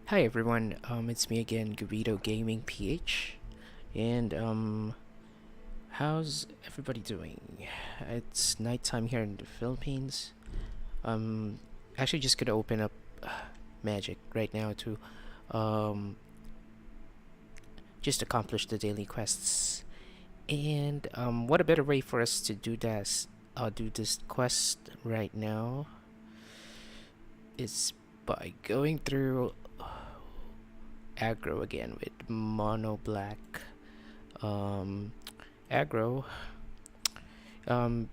Hi everyone, it's me again, Gurito Gaming PH, and how's everybody doing? It's nighttime here in the Philippines. Actually just gonna open up Magic right now to um just accomplish the daily quests, and what a better way for us to do this? Do this quest right now is by going through aggro again with mono black aggro.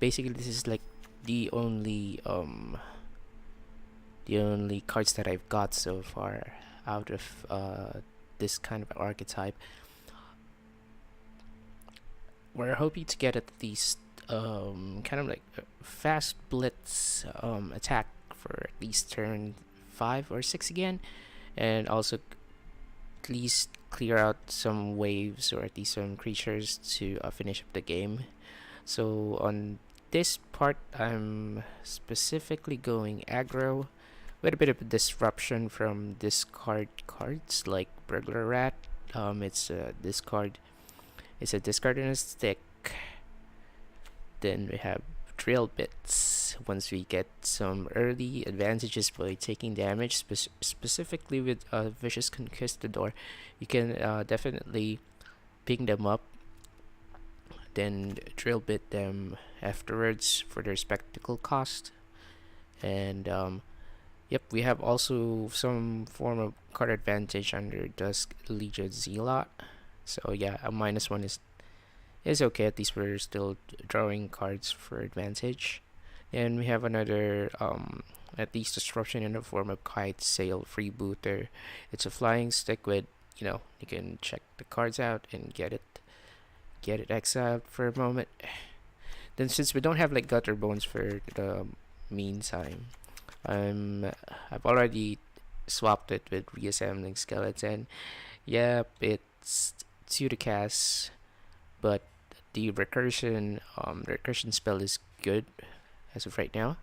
Basically this is like the only cards that I've got so far out of this kind of archetype. We're hoping to get at least kind of like a fast blitz attack for at least turn 5 or 6 again, and also at least clear out some waves or at least some creatures to finish up the game. So on this part, I'm specifically going aggro with a bit of disruption from discard cards like Burglar Rat. It's a discard. It's a discard and a stick. Then we have drill bits. Once we get some early advantages by taking damage, specifically with Vicious Conquistador, you can definitely ping them up, then drill bit them afterwards for their spectacle cost. And yep, we have also some form of card advantage under Dusk, Legion, Zealot. So yeah, a -1 is okay. At least we're still drawing cards for advantage. And we have another at least disruption in the form of Kitesail Freebooter. It's a flying stick with, you can check the cards out and get it exiled for a moment. Then since we don't have like GUTTERBONES for the meantime, I've already swapped it with Reassembling Skeleton. Yep, it's 2 to cast, but the recursion spell is good as of right now.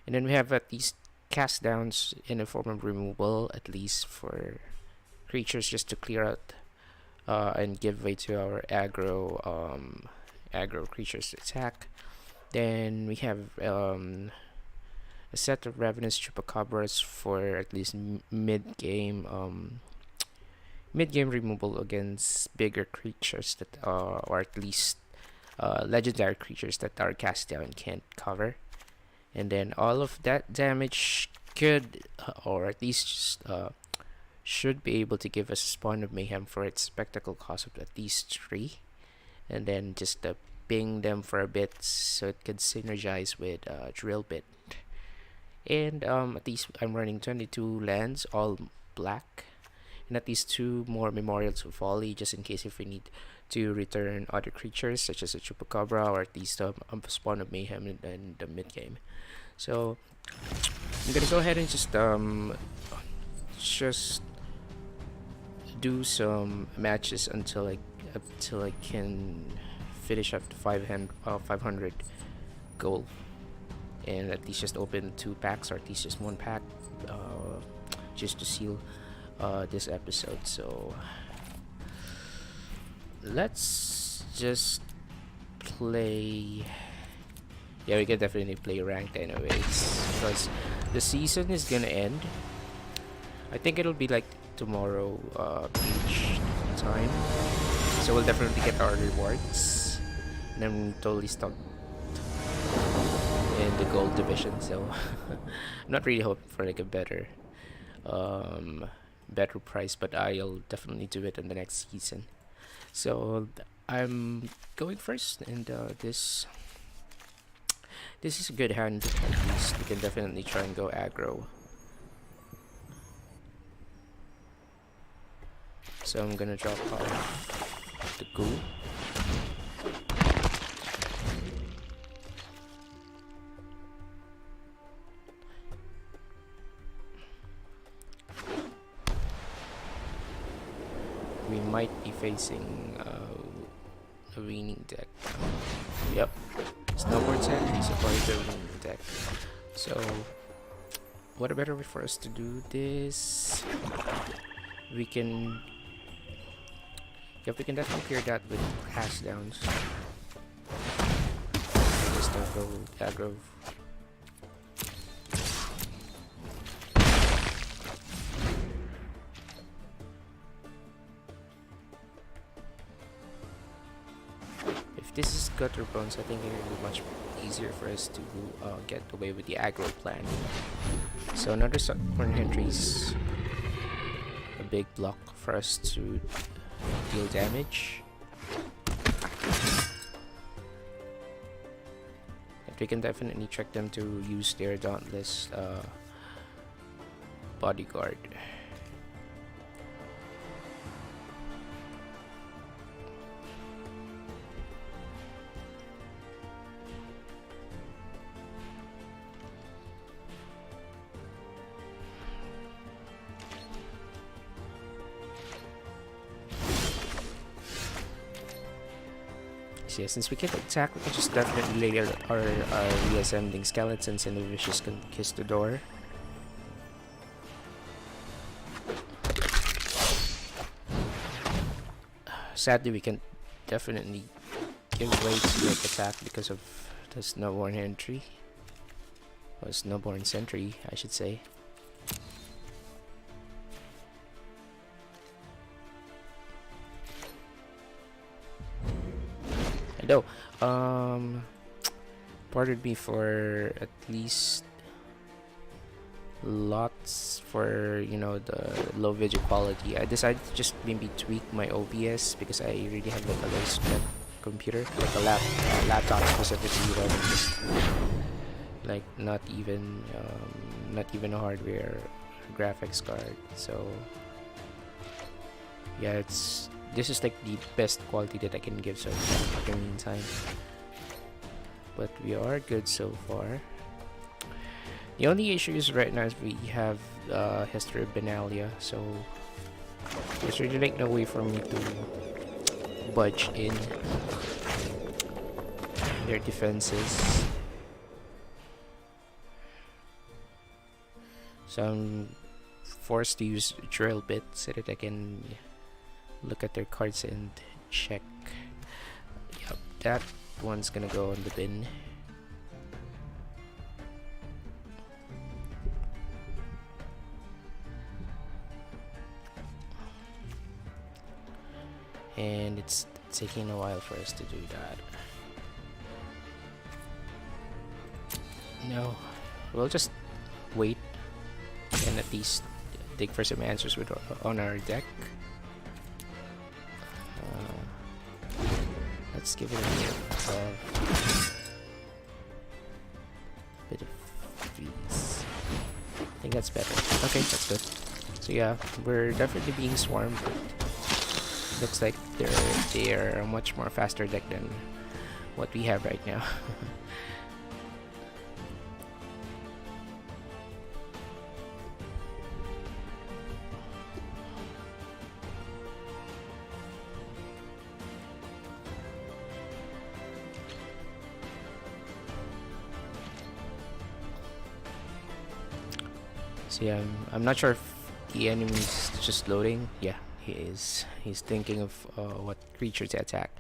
And then we have at least cast downs in a form of removal, at least for creatures, just to clear out and give way to our aggro creatures to attack. Then we have a set of Ravenous Chupacabras for at least mid-game removal against bigger creatures that or at least legendary creatures that our cast down can't cover. And then all of that damage could or at least just should be able to give us a Spawn of Mayhem for its spectacle cost of at least 3, and then just ping them for a bit so it can synergize with drill bit. And at least I'm running 22 lands, all black, and at least 2 more memorials of Folly, just in case if we need to return other creatures such as a Chupacabra or at least Spawn of Mayhem in the mid game. So I'm gonna go ahead and just do some matches until I can finish up the 500 goal, and at least just open 2 packs or at least just 1 pack just to seal this episode. So let's just play. Yeah, we can definitely play ranked anyways because the season is gonna end. I think it'll be like tomorrow each time, so we'll definitely get our rewards, and then we're totally stuck in the gold division. So I'm not really hoping for like a better price, but I'll definitely do it in the next season. So I'm going first, and this is a good hand. At least we can definitely try and go aggro. So I'm gonna drop off the Ghoul. We might be facing a winning deck. Yep, Snowboard set is a part of the winning deck. So what a better way for us to do this? We can... Yep, we can definitely clear that with hash downs. Just don't go aggro. If this is GUTTERBONES, I think it will be much easier for us to get away with the aggro plan. So another corner entries, a big block for us to deal damage. And we can definitely trick them to use their Dauntless bodyguard. Yeah, since we can attack, we can just definitely lay our Reassembling Skeletons in the Vicious Conquistador. Sadly, we can definitely give way to the attack because of the Snowborn entry. Or Snowborn Sentry, I should say. No, pardon me for at least lots for, you know, the low video quality. I decided to just maybe tweak my OBS because I really have like a low spec computer, like a laptop specifically, rather than just like not even a hardware graphics card. So yeah, this is like the best quality that I can give so far in the meantime. But we are good so far. The only issue is right now is we have History of Benalia, so there's really like no way for me to budge in their defenses. So I'm forced to use drill bit so that I can look at their cards and check. Yep, that one's gonna go in the bin. And it's taking a while for us to do that. No, we'll just wait and at least dig for some answers on our deck. Let's give it a bit of freeze. I think that's better. Okay, that's good. So yeah, we're definitely being swarmed. Looks like they're a much more faster deck than what we have right now. So yeah, I'm not sure if the enemy's just loading. Yeah, he is. He's thinking of what creature to attack.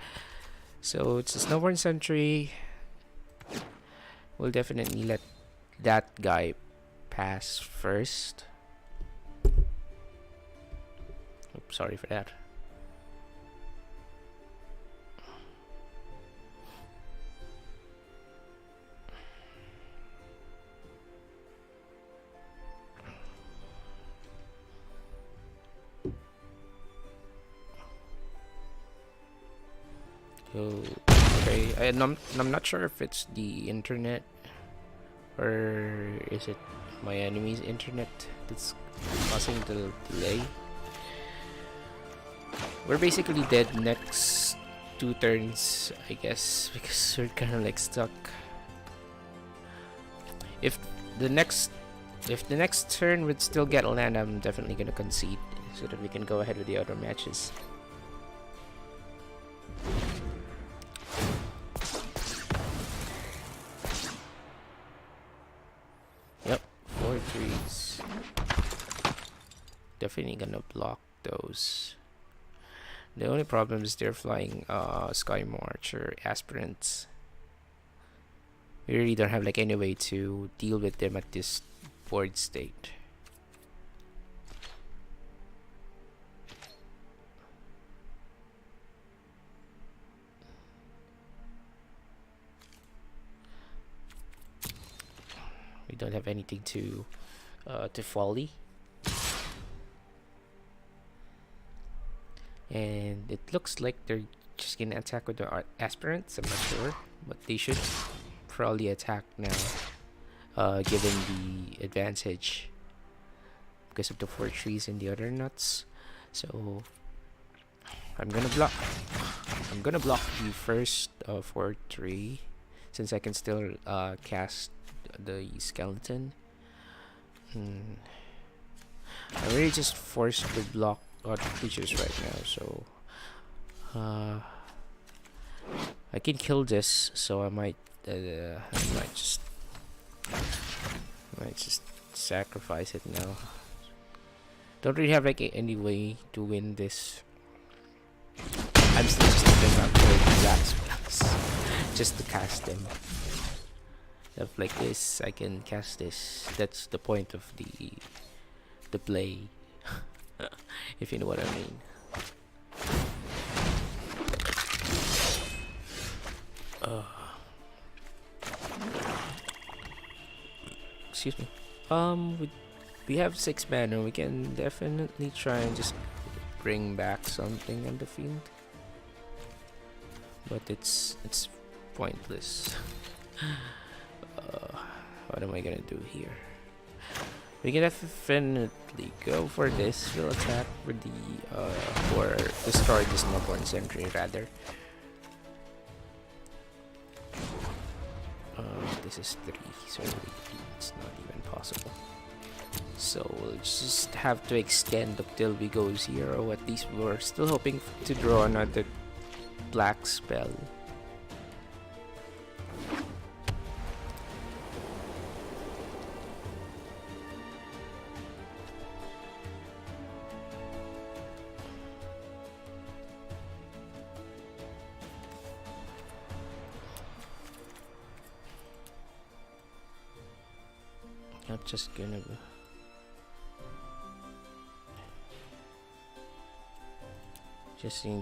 So it's a Snowborn Sentry. We'll definitely let that guy pass first. Oops, sorry for that. Oh, okay. I'm not sure if it's the internet or is it my enemy's internet that's causing the delay. We're basically dead next 2 turns, I guess, because we're kind of like stuck. If the next turn would still get a land, I'm definitely gonna concede so that we can go ahead with the other matches. trees. Definitely gonna block those. The only problem is they're flying Sky March or Aspirants. We really don't have like any way to deal with them at this board state. We don't have anything to Folly. And it looks like they're just gonna attack with the aspirants. I'm not sure, but they should probably attack now, given the advantage because of the 4 trees and the other nuts. So I'm gonna block the first 4-3 since I can still cast the skeleton. I'm really just forced to block creatures right now, so I can kill this. So I might just sacrifice it now. Don't really have like any way to win this. I'm still just thinking about playing black spells just to cast them. Stuff like this, I can cast this. That's the point of the play. If you know what I mean. Excuse me. We have 6 mana. We can definitely try and just bring back something on the field, but it's pointless. What am I gonna do here? We can definitely go for this. We'll attack for the or destroy this Newborn Sentry rather. This is 3, so it's not even possible. So we'll just have to extend up till we go 0. At least we're still hoping to draw another black spell. I'm just gonna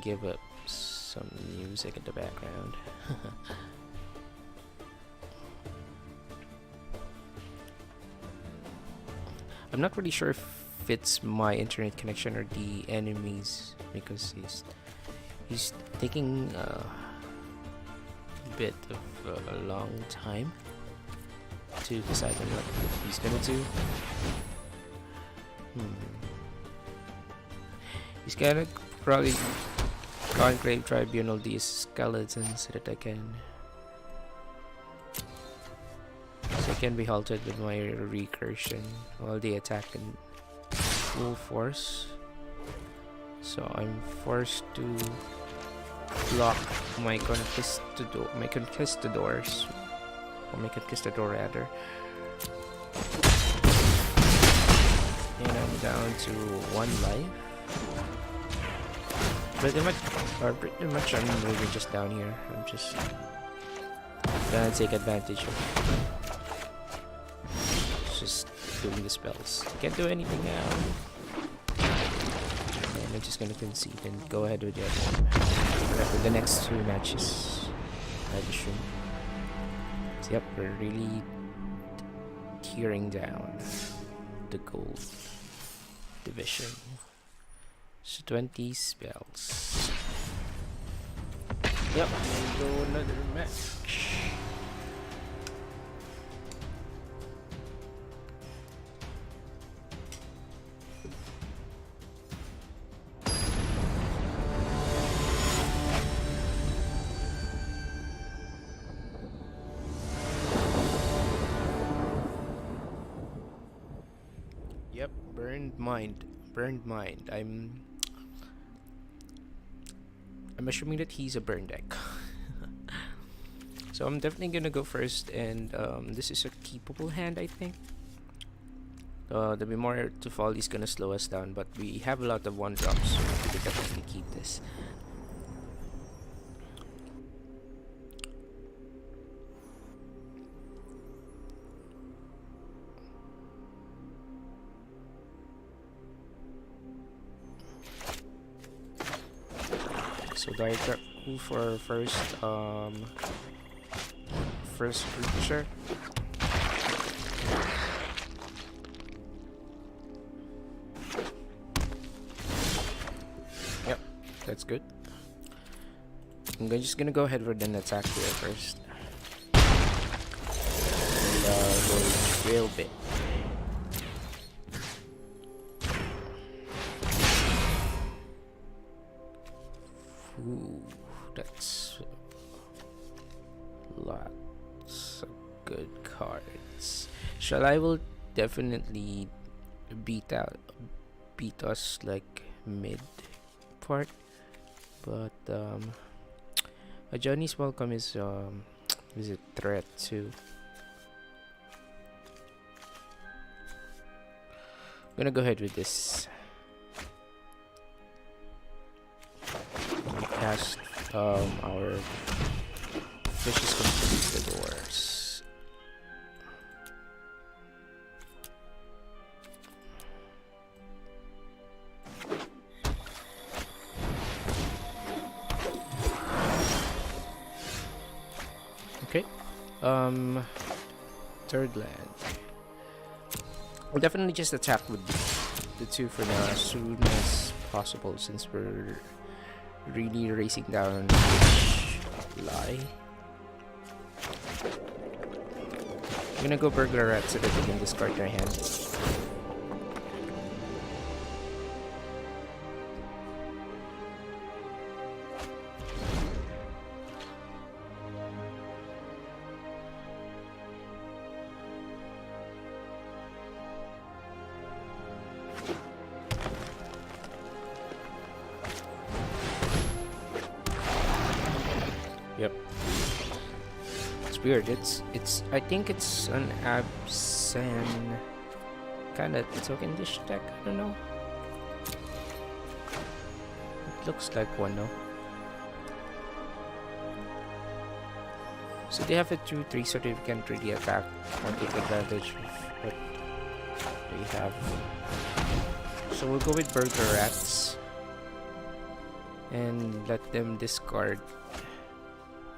give up some music in the background. I'm not really sure if it's my internet connection or the enemies, because he's taking a bit of a long time to decide on what he's gonna do. He's gonna probably Conclave Tribunal these skeletons so that I can be halted with my recursion while they attack in full force. So I'm forced to block my conquistadors. Or my conquistador rather. And I'm down to 1 life. Pretty much I'm moving just down here. I'm just gonna take advantage of just doing the spells. Can't do anything now. And I'm just gonna concede and go ahead with the other one. After the next 2 matches, I assume. Yep, we're really tearing down the gold division. So 20 spells. Yep, we'll go another match. Yep, burned mind. I'm assuming that he's a burn deck. So I'm definitely gonna go first, and this is a keepable hand, I think. The be more to Folly is gonna slow us down, but we have a lot of 1-drops, so we could definitely keep this. So Diregraf Ghoul for first creature. Yep, that's good. Just gonna go ahead with an attack here first. And go real bit. Ooh, that's lots of good cards. I will definitely beat us like mid part, but a Johnny's Welcome is a threat too. I'm gonna go ahead with this. Cast our Vicious Conquistadors. Okay. Third land. We'll definitely just attack with the 2 for now as soon as possible, since we're really racing down which lie. I'm gonna go Burglar Rat so that we can discard their hand. Yep. It's weird. I think it's an Absent kind of token dish deck. I don't know. It looks like one though. So they have a 2/3, so they can't really attack or take advantage of what they have. So we'll go with Burglar Rats and let them discard.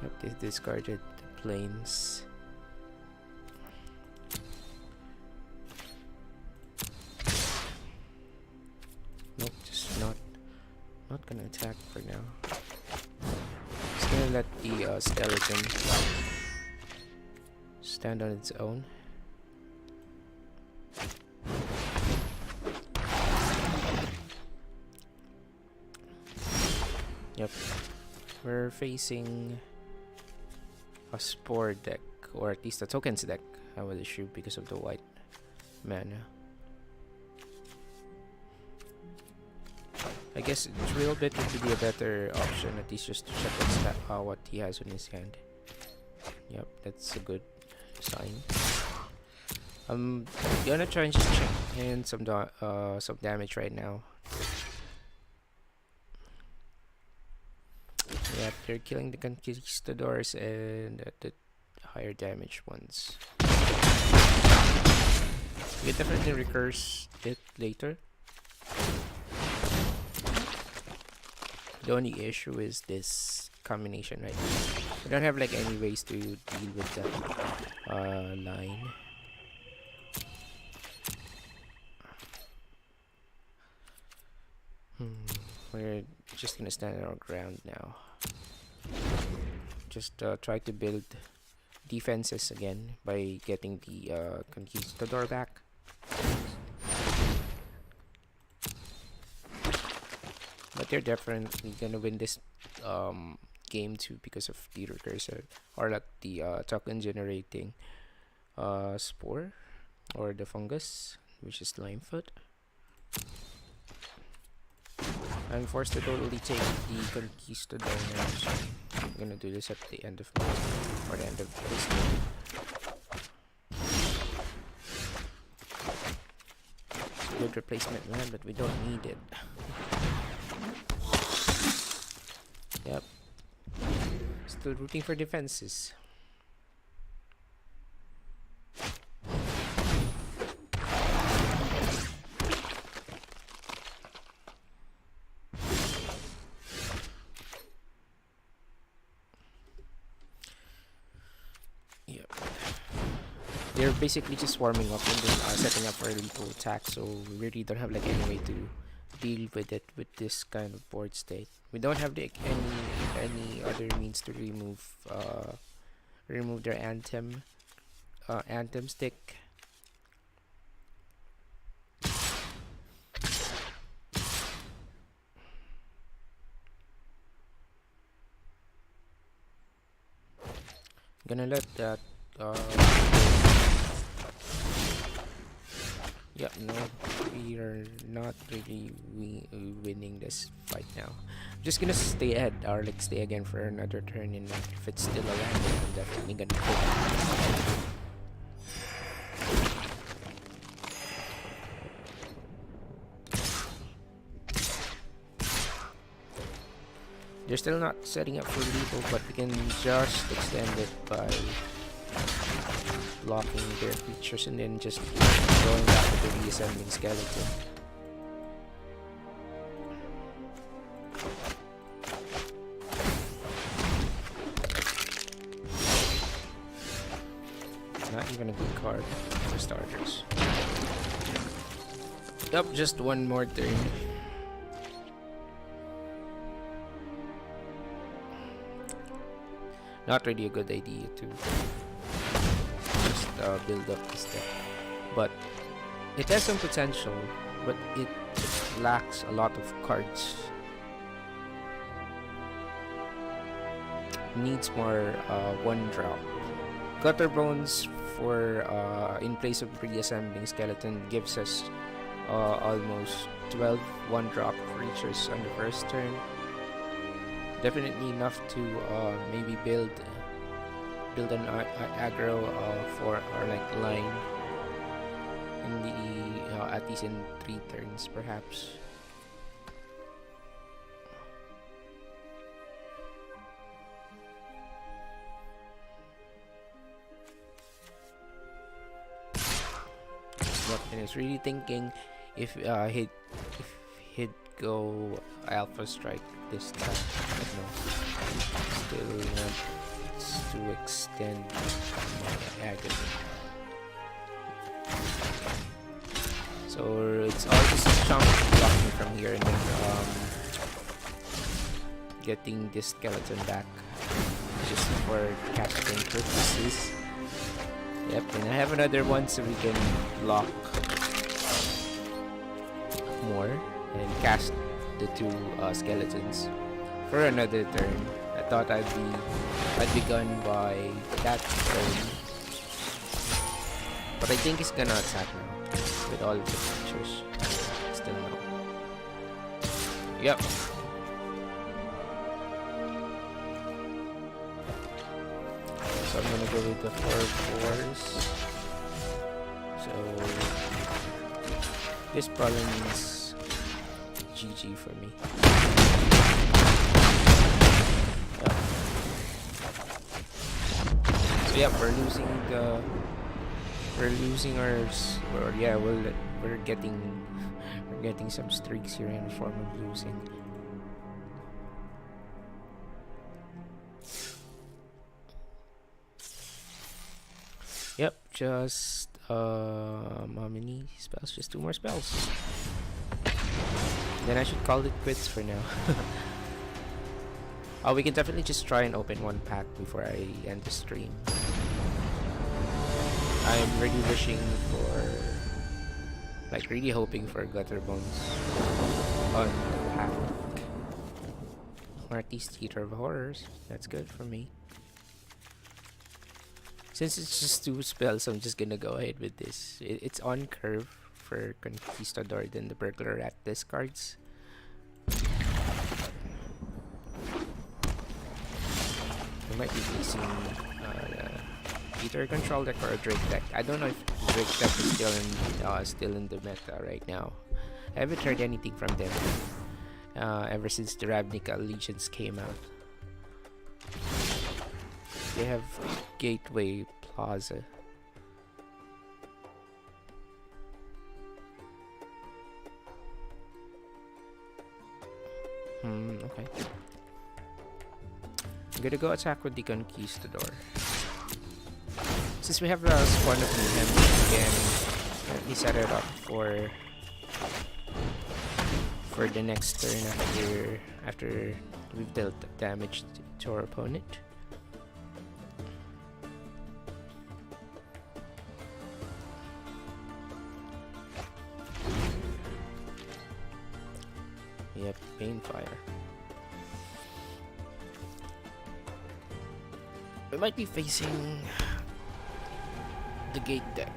Yep, they discarded the planes. Nope, just not gonna attack for now. Just gonna let the skeleton stand on its own. Yep, we're facing a Spore deck, or at least a tokens deck, I would assume, because of the white mana. I guess Drill Bit would be a better option, at least just to check what he has in his hand. Yep, that's a good sign. I'm gonna try and just check in some damage right now. Yep, they're killing the Conquistadors and the higher damage ones. You can definitely recurse it later. The only issue is this combination right now. I don't have like any ways to deal with that line. We're just gonna stand our ground now. Just try to build defenses again by getting the Conquistador back. But they're definitely gonna win this game too because of the recursor, or like the token generating spore or the fungus, which is Limefoot. I'm forced to totally take the Conquistador now, so I'm gonna do this at the end of the end of this game. good replacement land, but we don't need it. Yep. Still rooting for defenses. They're basically just warming up and then setting up for a lethal attack, so we really don't have like any way to deal with it with this kind of board state. We don't have any other means to remove their anthem stick. Gonna let that yep, no, we are not really winning this fight now. I'm just gonna stay ahead, or like stay again for another turn, and if it's still around, I'm definitely gonna quit. They're still not setting up for lethal, but we can just extend it by blocking their creatures and then just going back to the Reassembling Skeleton. Not even a good card for starters. Yep, just one more turn. Not really a good idea to just build up this deck, but it has some potential, but it lacks a lot of cards. Needs more one drop. Gutterbones for in place of Reassembling Skeleton gives us almost 12 one-drop creatures on the first turn. Definitely enough to maybe build an aggro for our like line in the at least in 3 turns perhaps. But I was really thinking if he'd go Alpha Strike this time, but no. Still wants to extend my aggro. So it's all just chunk blocking from here and then getting this skeleton back just for casting purposes. Yep, and I have another one so we can block more and cast the 2 skeletons for another turn. I thought I'd be gone by that turn, but I think he's gonna attack now with all of the creatures. Still no. Yep. So I'm gonna go with the 4/4s. So this probably means GG for me. Yep. So yeah, we're losing ours. Or yeah, we're getting some streaks here in the form of losing. Yep, just how many spells? Just 2 more spells. Then I should call it quits for now. Oh, we can definitely just try and open 1 pack before I end the stream. I'm really wishing for, like, really hoping for Gutterbones on the pack. Or at least Theater of Horrors. That's good for me. Since it's just 2 spells, I'm just gonna go ahead with this. It's on curve for Conquistador, then the Burglar Rat discards. We might be facing either a control deck or a Drake deck. I don't know if Drake deck is still in the meta right now. I haven't heard anything from them ever since the Ravnica Allegiance came out. They have Gateway Plaza. Okay. I'm gonna go attack with the Conquistador. Since we have a Spawn of Mayhem, we can currently set it up for the next turn after we've dealt damage to our opponent. Yep, Banefire. We might be facing the Gate deck,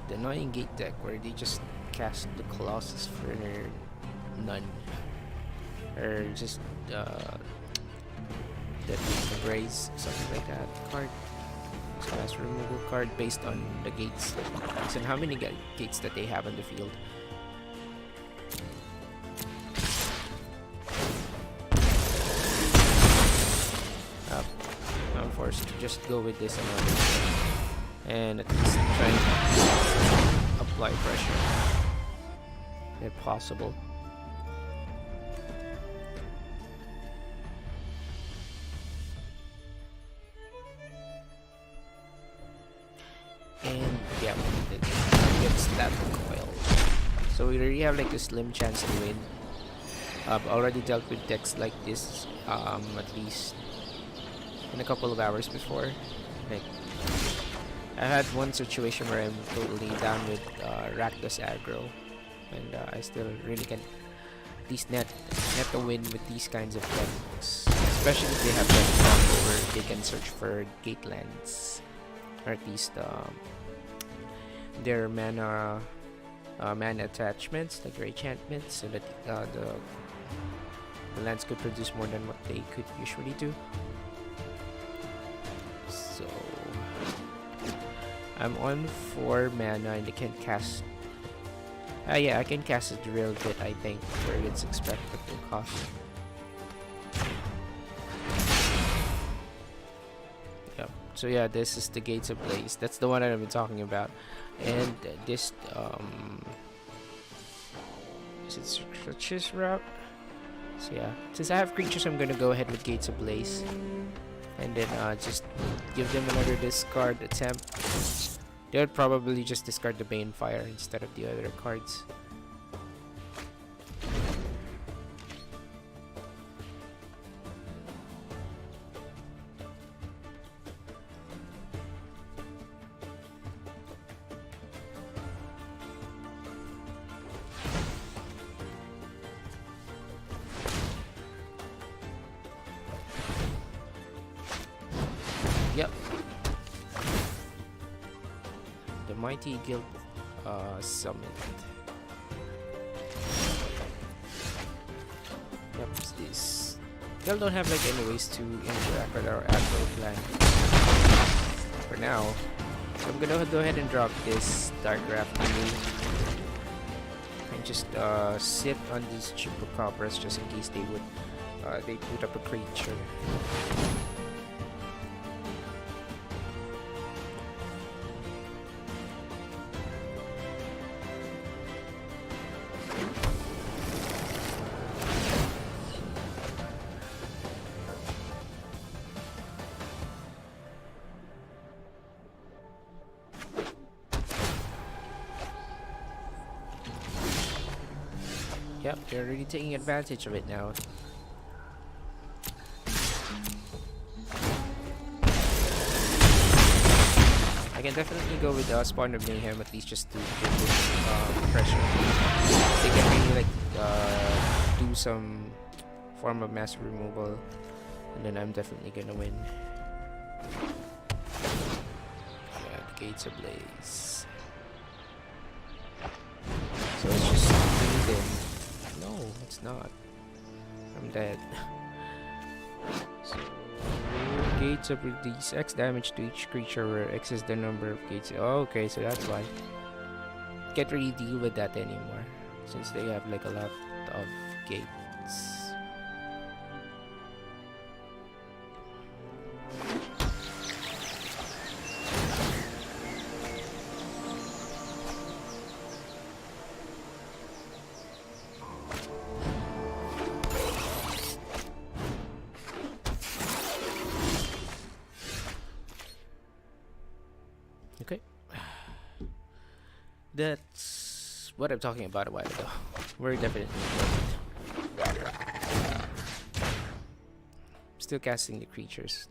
the annoying Gate deck where they just cast the Colossus for none, or just the Braze, something like that. Card, class removal card based on the gates, based on how many gates that they have on the field. I'm forced to just go with this and at least try and apply pressure if possible. And yeah, it gets that coil. So we really have like a slim chance to win. I've already dealt with decks like this at least in a couple of hours before. Like, I had one situation where I'm totally down with Black Aggro, and I still really can at least net a win with these kinds of decks, especially if they have like combo where they can search for gate lands, or at least their mana attachments, like their enchantments, so that the lands could produce more than what they could usually do. So I'm on 4 mana and I can cast. Yeah, I can cast it real bit, I think, for its expected cost. Yep. So yeah, this is the Gates of Blaze. That's the one that I've been talking about. And this is it Searches route? So yeah, since I have creatures, I'm gonna go ahead with Gates of Blaze, and then just give them another discard attempt. They would probably just discard the Banefire instead of the other cards. Yep. The Mighty Guild summoned. Yep, this. Guild don't have like any ways to interact with our aggro plan for now. So I'm gonna go ahead and drop this Diregraf Ghoul and just sit on these Chupacabras just in case they would they put up a creature. Yep, they're really taking advantage of it now. I can definitely go with Spawn of Mayhem at least just to give pressure. They can really like do some form of mass removal, and then I'm definitely gonna win. Yeah, the Gates of Blaze. So it's just lead in. No, it's not. I'm dead. So gates of release X damage to each creature where X is the number of gates. Oh, okay, so that's why. Can't really deal with that anymore since they have like a lot of gates. Okay. That's what I'm talking about a while ago. We're definitely still casting the creatures.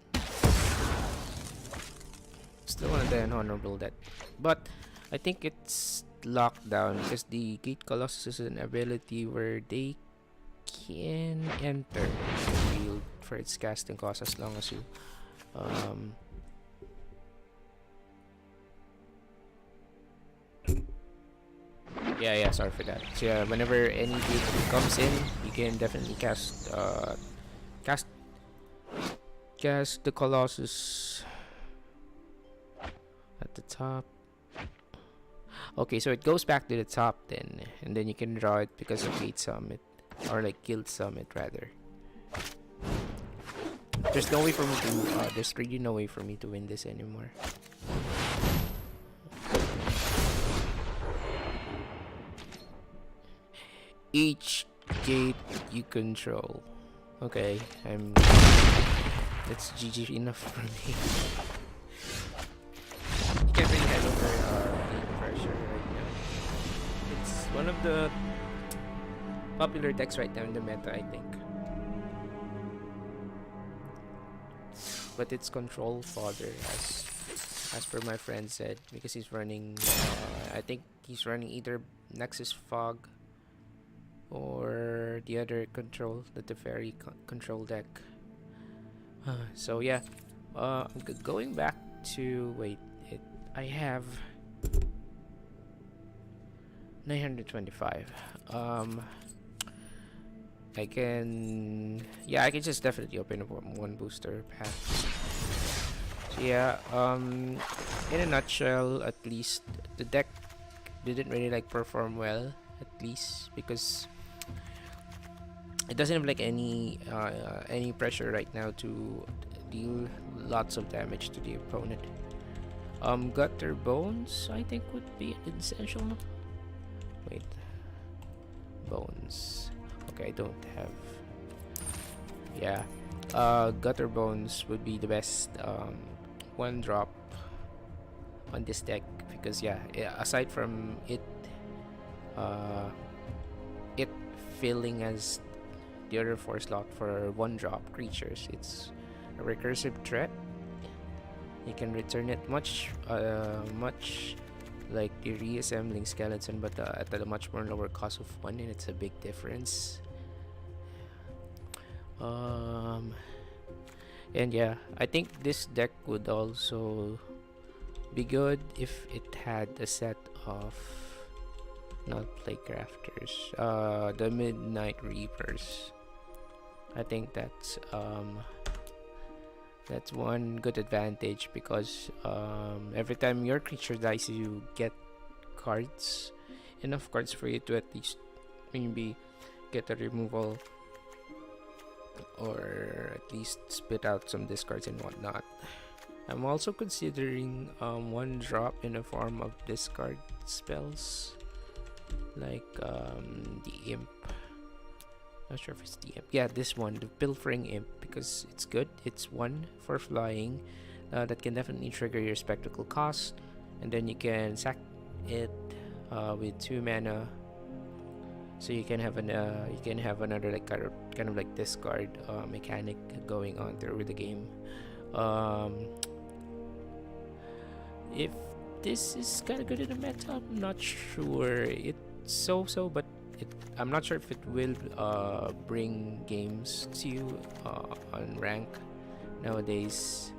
Still on the honorable deck. But I think it's locked down because the Gate Colossus is an ability where they can enter the field for its casting cost as long as you yeah, sorry for that. So yeah, whenever any gate comes in, you can definitely cast the Colossus at the top. Okay, so it goes back to the top then, and then you can draw it because of Gate Summit, or like Guild Summit rather. There's no way for me to there's really no way for me to win this anymore. Each gate you control. Okay, that's GG enough for me. You can't really handle game pressure right now. It's one of the popular decks right now in the meta, I think. But it's control fodder, as per my friend said, because he's running. I think he's running either Nexus Fog or the other control, the Teferi control deck. So yeah, going back to I have 925. I can just definitely open up one booster pack. So yeah, in a nutshell, at least the deck didn't really like perform well, at least because it doesn't have like any pressure right now to deal lots of damage to the opponent. Gutterbones I think would be an essential. Wait, bones. Okay, I don't have. Yeah, Gutterbones would be the best one drop on this deck because yeah, aside from it filling as the other 4 slot for one drop creatures, it's a recursive threat. You can return it much like the Reassembling Skeleton, but at a much more lower cost of 1, and it's a big difference. And yeah, I think this deck would also be good if it had a set of not Playcrafters, the Midnight Reapers. I think that's one good advantage because every time your creature dies, you get cards, enough cards for you to at least maybe get a removal or at least spit out some discards and whatnot. I'm also considering one drop in the form of discard spells like the Imp. Not sure if it's the Imp. Yeah, this one, the Pilfering Imp, because it's good. It's 1 for flying. That can definitely trigger your spectacle cost, and then you can sack it with 2 mana. So you can have another like kind of like discard mechanic going on through the game. If this is kind of good in the meta, I'm not sure. It's so, but I'm not sure if it will bring games to you on rank nowadays.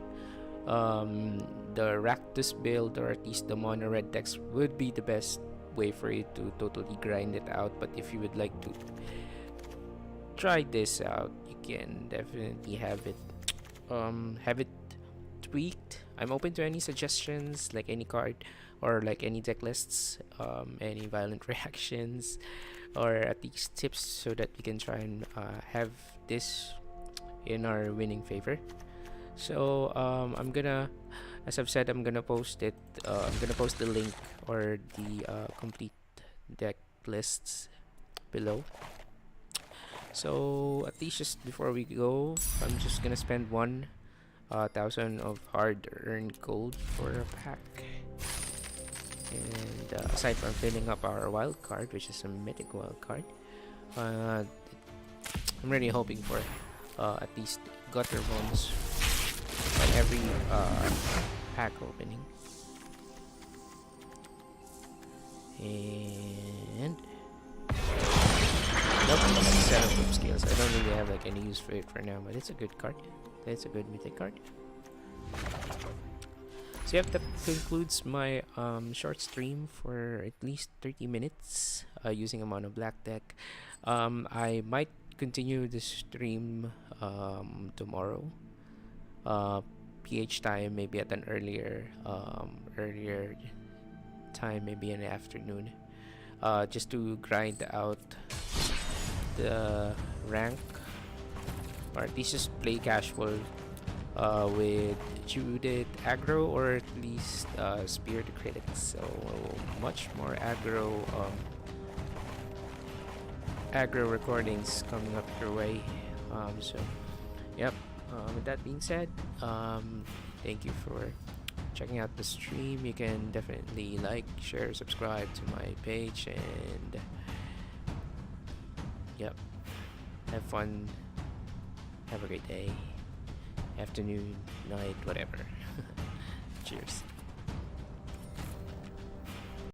The Rakdos build, or at least the mono red decks, would be the best way for you to totally grind it out. But if you would like to try this out, you can definitely have it tweaked. I'm open to any suggestions, like any card or like any deck lists, any violent reactions, or at least tips so that we can try and have this in our winning favor. So I'm gonna, as I've said, I'm gonna post it. I'm gonna post the link or the complete deck lists below. So at least just before we go, I'm just gonna spend 1,000 of hard-earned gold for a pack. And aside from filling up our wild card, which is a mythic wild card, I'm really hoping for at least GUTTERBONES at every pack opening. And nope, setup of skills. I don't really have like any use for it for now, but it's a good card. It's a good mythic card. So yep, that concludes my short stream for at least 30 minutes using a mono black deck. I might continue the stream tomorrow. PH time, maybe at an earlier time, maybe in the afternoon, just to grind out the rank, or at least just play casual with Judith aggro, or at least spear the critics. So much more aggro recordings coming up your way. So yep, with that being said, thank you for checking out the stream. You can definitely like, share, subscribe to my page, and yep, have fun, have a great day, afternoon, night, whatever. Cheers.